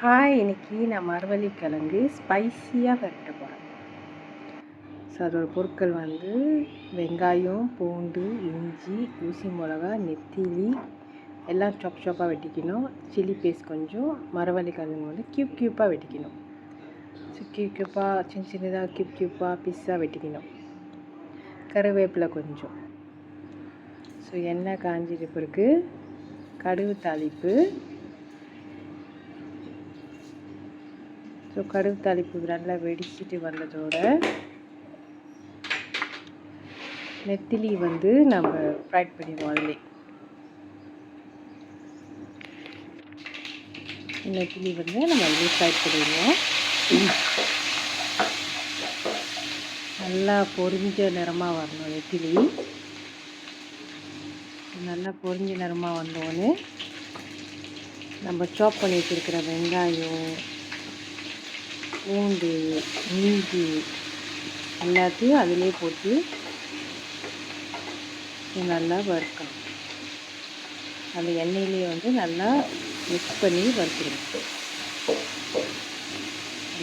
Hi, இன்னைக்கு நான் மரவள்ளிக்கிழங்கு ஸ்பைஸியாக விரட்ட போகிறேன். ஸோ அதோட பொருட்கள் வெங்காயம், பூண்டு, இஞ்சி, ஊசி மிளகா, நெத்திலி எல்லாம் சாப்பாக வெட்டிக்கணும். சில்லி பேஸ்ட் கொஞ்சம், மரவள்ளிக்கிழங்கு க்யூப்பாக வெட்டிக்கணும். ஸோ க்யூப்பாக சின்ன சின்னதாக க்யூப்பாக பீஸாக வெட்டிக்கணும். கருவேப்பிலை கொஞ்சம். ஸோ எண்ணெய் காஞ்சிட்டு பிறகு கடுகு தாளிப்பு. ஸோ கடுகு தாளிப்பு நல்லா வெடிச்சிட்டு வந்ததோட நெத்திலி நம்ம ஃப்ரை பண்ணிடுவோம். அதிலே நெத்திலி நம்ம அதிலே ஃப்ரை பண்ணிடுவோம். நல்லா பொரிஞ்ச நிறமாக வரணும். நெத்திலி நல்லா பொரிஞ்ச நிறமாக வந்தோடனே நம்ம சாப் பண்ணி வச்சுருக்கிற வெங்காயம், பூண்டு, இஞ்சி எல்லாத்தையும் அதிலே போட்டு நல்லா வறுக்கணும். அந்த எண்ணெயிலே நல்லா மிக்ஸ் பண்ணி வறுத்துருங்க.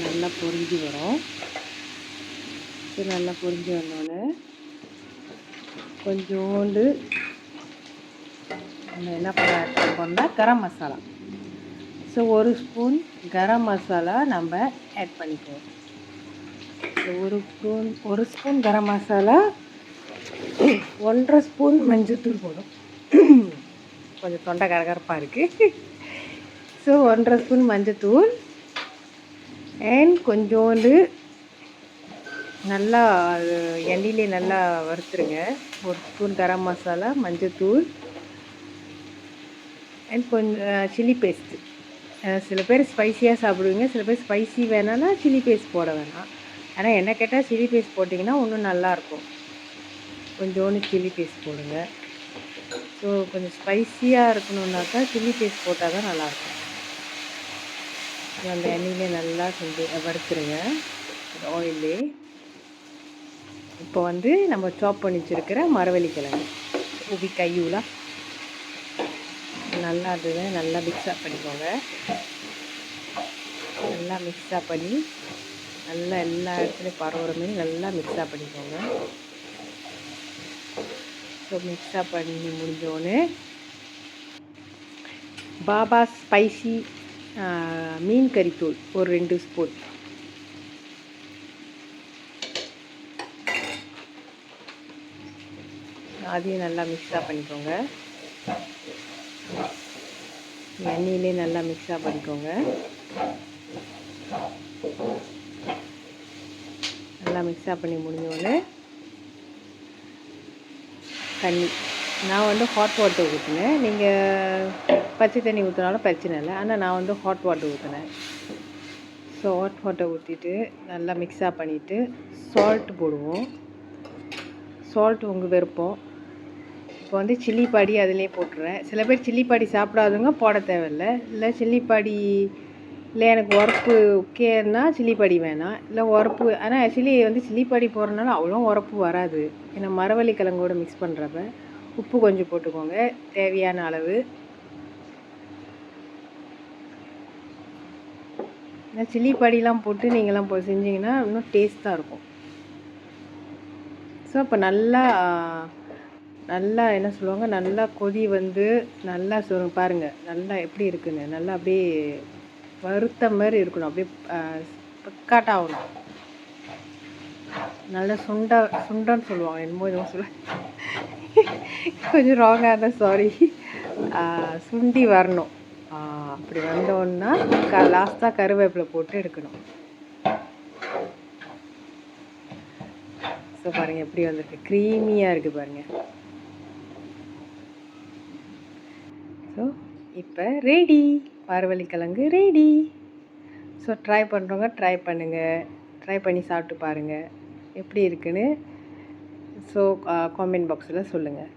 நல்லா பொரிஞ்சு வரும். நல்லா பொரிஞ்சு வந்தோடனே கொஞ்சோண்டு நம்ம என்ன பண்ணோம்னா கரம் மசாலா. ஸோ 1 ஸ்பூன் கரம் மசாலா நம்ம ஆட் பண்ணிக்குவோம். So 1 spoon garam masala, 1.5 spoon மஞ்சத்தூள் போடும். கொஞ்சம் தொண்டை கரகரப்பாக இருக்குது. ஸோ 1.5 ஸ்பூன் மஞ்சத்தூள் அண்ட் கொஞ்சோண்டு நல்லா எண்ணெயிலே நல்லா வறுத்துருங்க. 1 ஸ்பூன் கரம் மசாலா, மஞ்சத்தூள் அண்ட் கொஞ்சம் சில்லி பேஸ்ட்டு. சில பேர் ஸ்பைஸியாக சாப்பிடுவீங்க, சில பேர் ஸ்பைசி வேணான்னா சில்லி பேஸ்ட் போட வேணாம். ஆனால் என்ன கேட்டால் சில்லி பேஸ்ட் போட்டிங்கன்னா இன்னும் நல்லாயிருக்கும். கொஞ்சோண்டு சில்லி பேஸ்ட் போடுங்க. ஸோ கொஞ்சம் ஸ்பைஸியாக இருக்கணுன்னாக்கா சில்லி பேஸ்ட் போட்டால் தான் நல்லாயிருக்கும். அந்த எண்ணெயிலே நல்லா கொஞ்சம் வறுத்துருங்க ஆயிலே. இப்போ நம்ம சாப் பண்ணி வச்சுருக்கிற மரவள்ளிக்கிழங்கு உபி கையூலா நல்லா நல்லா மிக்ஸப் பண்ணிக்கோங்க. நல்லா மிக்ஸப் பண்ணி நல்லா எல்லா இடத்துலையும் பரவுற மாதிரி நல்லா மிக்ஸப் பண்ணிக்கோங்க. ஸோ மிக்ஸப் பண்ணி முடிஞ்சோடனே பாபா ஸ்பைசி மீன் கறித்தூள் ஒரு 2 ஸ்பூன், அதையும் நல்லா மிக்ஸப் பண்ணிக்கோங்க. எண்ணெயிலே நல்லா மிக்ஸப் பண்ணிக்கோங்க. நல்லா மிக்ஸப் பண்ணி முடிஞ்சோடனே தண்ணி. நான் ஹாட் வாட்டர் ஊற்றினேன். நீங்கள் பச்சை தண்ணி ஊற்றினாலும் பிரச்சனை இல்லை. ஆனால் நான் ஹாட் வாட்டர் ஊற்றினேன். ஸோ ஹாட் வாட்டர் ஊற்றிட்டு நல்லா மிக்ஸப் பண்ணிவிட்டு சால்ட் போடுவோம். சால்ட் உங்கள் விருப்பம். இப்போ சில்லி பாடி அதிலே போட்டுறேன். சில பேர் சில்லி பாடி சாப்பிடாதவங்க போட தேவையில்லை. இல்லை சில்லி பாடி இல்லை எனக்கு உரப்பு ஓகேன்னா சில்லி பாடி வேணாம். இல்லை உரப்பு, ஆனால் ஆக்சுவலி சில்லி பாடி போடுறதுனால அவ்வளோ உரப்பு வராது. ஏன்னா மரவள்ளிக்கிழங்கோட மிக்ஸ் பண்ணுறப்ப உப்பு கொஞ்சம் போட்டுக்கோங்க தேவையான அளவு. சில்லி பாடிலாம் போட்டு நீங்களாம் செஞ்சிங்கன்னா இன்னும் டேஸ்ட்டாக இருக்கும். ஸோ இப்போ நல்லா என்ன சொல்லுவாங்க, நல்லா கொதி நல்லா சொல்லுங்க பாருங்கள் நல்லா எப்படி இருக்குன்னு. நல்லா அப்படியே வறுத்த மாதிரி இருக்கணும். அப்படியே பக்காட்டாகணும். நல்லா சுண்டன்னு சொல்லுவாங்க, என்னமோ எதுவும் சொல்ல கொஞ்சம் ராங்காக இருந்தால் சாரி. சுண்டி வரணும். அப்படி வந்தோன்னா லாஸ்ட்டாக கருவேப்பிலை போட்டு எடுக்கணும். ஸோ பாருங்கள் எப்படி வந்திருக்கு, க்ரீமியாக இருக்குது பாருங்கள். ஸோ இப்போ ரெடி, மரவள்ளிக்கிழங்கு ரெடி. ஸோ ட்ரை பண்ணுறவங்க ட்ரை பண்ணுங்கள். ட்ரை பண்ணி சாப்பிட்டு பாருங்கள் எப்படி இருக்குன்னு. ஸோ காமெண்ட் பாக்ஸில் சொல்லுங்கள்.